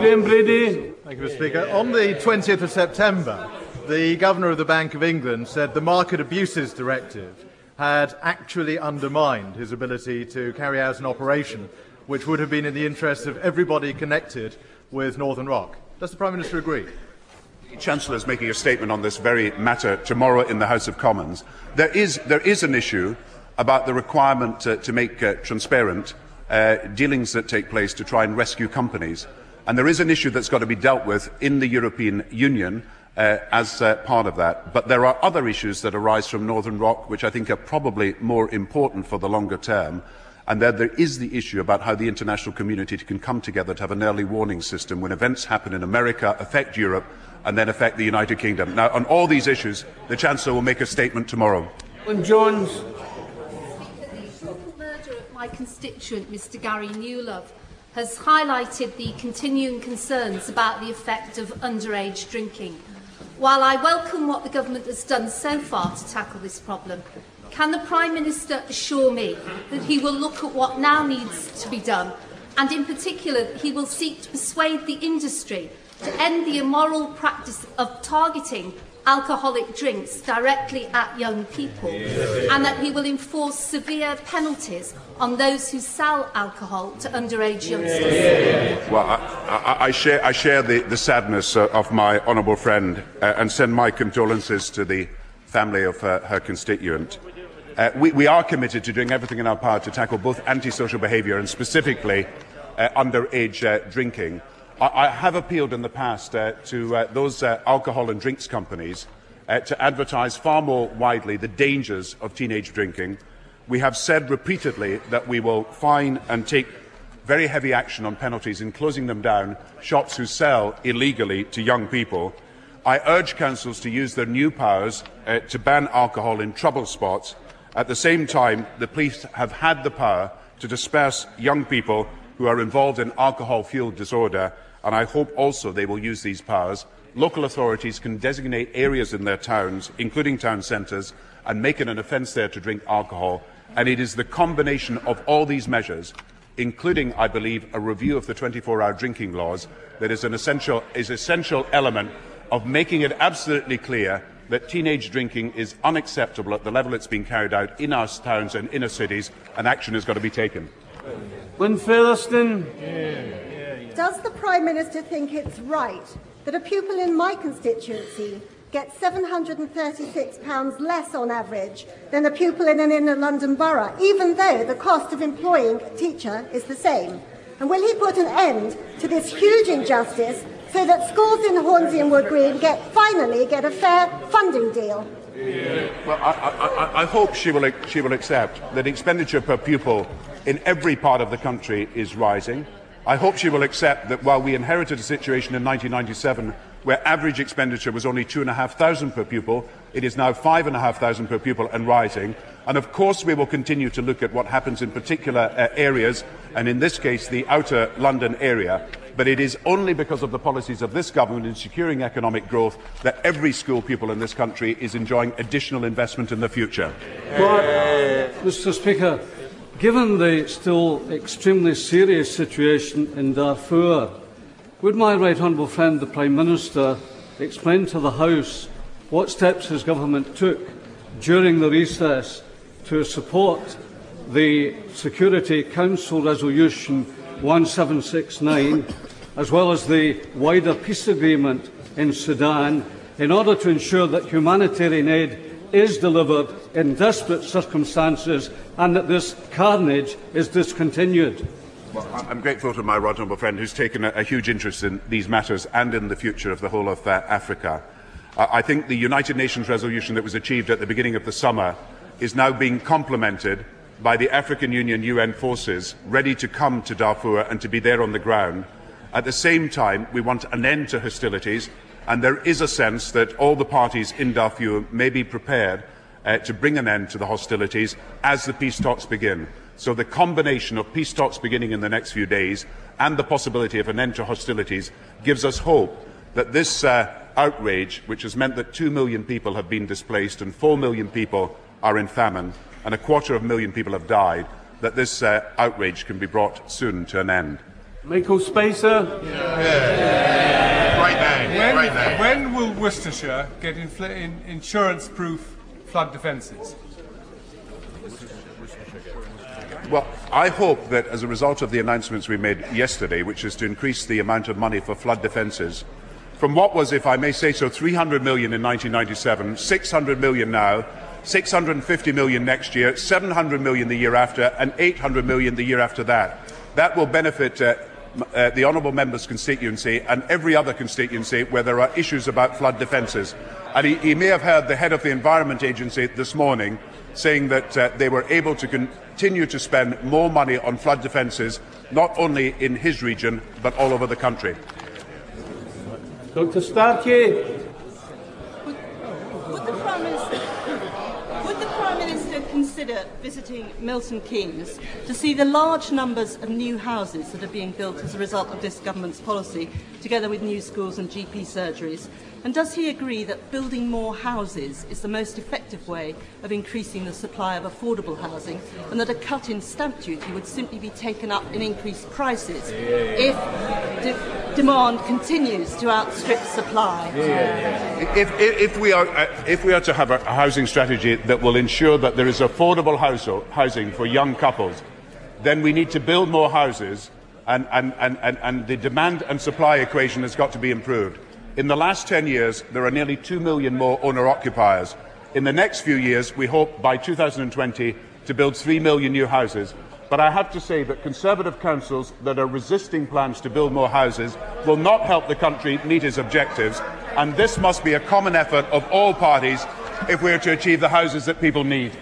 Graham Brady. Thank you, Mr. Speaker. On the 20th of September, the Governor of the Bank of England said the Market Abuses Directive had actually undermined his ability to carry out an operation which would have been in the interests of everybody connected with Northern Rock. Does the Prime Minister agree? The Chancellor is making a statement on this very matter tomorrow in the House of Commons. There is an issue about the requirement to make transparent dealings that take place to try and rescue companies. And there is an issue that's got to be dealt with in the European Union as part of that. But there are other issues that arise from Northern Rock which I think are probably more important for the longer term. And there is the issue about how the international community can come together to have an early warning system when events happen in America, affect Europe, and then affect the United Kingdom. Now, on all these issues, the Chancellor will make a statement tomorrow. Jones. The murder of my constituent, Mr Gary Newlove, has highlighted the continuing concerns about the effect of underage drinking. While I welcome what the Government has done so far to tackle this problem, can the Prime Minister assure me that he will look at what now needs to be done, and in particular that he will seek to persuade the industry to end the immoral practice of targeting alcoholic drinks directly at young people, and that he will enforce severe penalties on those who sell alcohol to underage youngsters? Well, I share the sadness of my honourable friend and send my condolences to the family of her constituent. We are committed to doing everything in our power to tackle both antisocial behaviour and specifically underage drinking. I have appealed in the past to those alcohol and drinks companies to advertise far more widely the dangers of teenage drinking. We have said repeatedly that we will fine and take very heavy action on penalties in closing them down, shops who sell illegally to young people. I urge councils to use their new powers to ban alcohol in trouble spots. At the same time, the police have had the power to disperse young people who are involved in alcohol-fueled disorder, and I hope also they will use these powers. Local authorities can designate areas in their towns, including town centres, and make it an offence there to drink alcohol. And it is the combination of all these measures, including, I believe, a review of the 24-hour drinking laws, that is an essential element of making it absolutely clear that teenage drinking is unacceptable at the level it's being carried out in our towns and inner cities, and action has got to be taken. Lynn Featherstone. Does the Prime Minister think it's right that a pupil in my constituency gets £736 less on average than a pupil in an inner London borough, even though the cost of employing a teacher is the same? And will he put an end to this huge injustice so that schools in Hornsey and Wood Green finally get a fair funding deal? Well, I hope she will accept that expenditure per pupil in every part of the country is rising. I hope she will accept that while we inherited a situation in 1997 where average expenditure was only £2,500 per pupil, it is now £5,500 per pupil and rising. And of course we will continue to look at what happens in particular areas, and in this case the outer London area. But it is only because of the policies of this government in securing economic growth that every school pupil in this country is enjoying additional investment in the future. Mr Speaker, given the still extremely serious situation in Darfur, would my right honourable friend, the Prime Minister, explain to the House what steps his government took during the recess to support the Security Council Resolution 1769, as well as the wider peace agreement in Sudan, in order to ensure that humanitarian aid is delivered in desperate circumstances and that this carnage is discontinued? Well, I'm grateful to my right honourable friend who's taken a huge interest in these matters and in the future of the whole of Africa. I think the United Nations resolution that was achieved at the beginning of the summer is now being complemented by the African Union UN forces ready to come to Darfur and to be there on the ground. At the same time, we want an end to hostilities, and there is a sense that all the parties in Darfur may be prepared to bring an end to the hostilities as the peace talks begin. So the combination of peace talks beginning in the next few days and the possibility of an end to hostilities gives us hope that this outrage, which has meant that 2 million people have been displaced and 4 million people are in famine and 250,000 people have died, that this outrage can be brought soon to an end. Michael Spacer. Great name. When will Worcestershire get insurance-proof flood defences? Well, I hope that as a result of the announcements we made yesterday, which is to increase the amount of money for flood defences, from what was, if I may say so, 300 million in 1997, 600 million now, 650 million next year, 700 million the year after, and 800 million the year after that. That will benefit the honourable member's constituency and every other constituency where there are issues about flood defences. And he may have heard the head of the Environment Agency this morning saying that they were able to continue to spend more money on flood defences, not only in his region, but all over the country. Dr. Starkey. Would the Prime Minister consider visiting Milton Keynes to see the large numbers of new houses that are being built as a result of this government's policy, together with new schools and GP surgeries? And does he agree that building more houses is the most effective way of increasing the supply of affordable housing, and that a cut in stamp duty would simply be taken up in increased prices if demand continues to outstrip supply? If we are to have a housing strategy that will ensure that there is affordable housing for young couples, then we need to build more houses, and the demand and supply equation has got to be improved. In the last 10 years, there are nearly 2 million more owner-occupiers. In the next few years, we hope by 2020 to build 3 million new houses. But I have to say that Conservative councils that are resisting plans to build more houses will not help the country meet its objectives, and this must be a common effort of all parties if we are to achieve the houses that people need.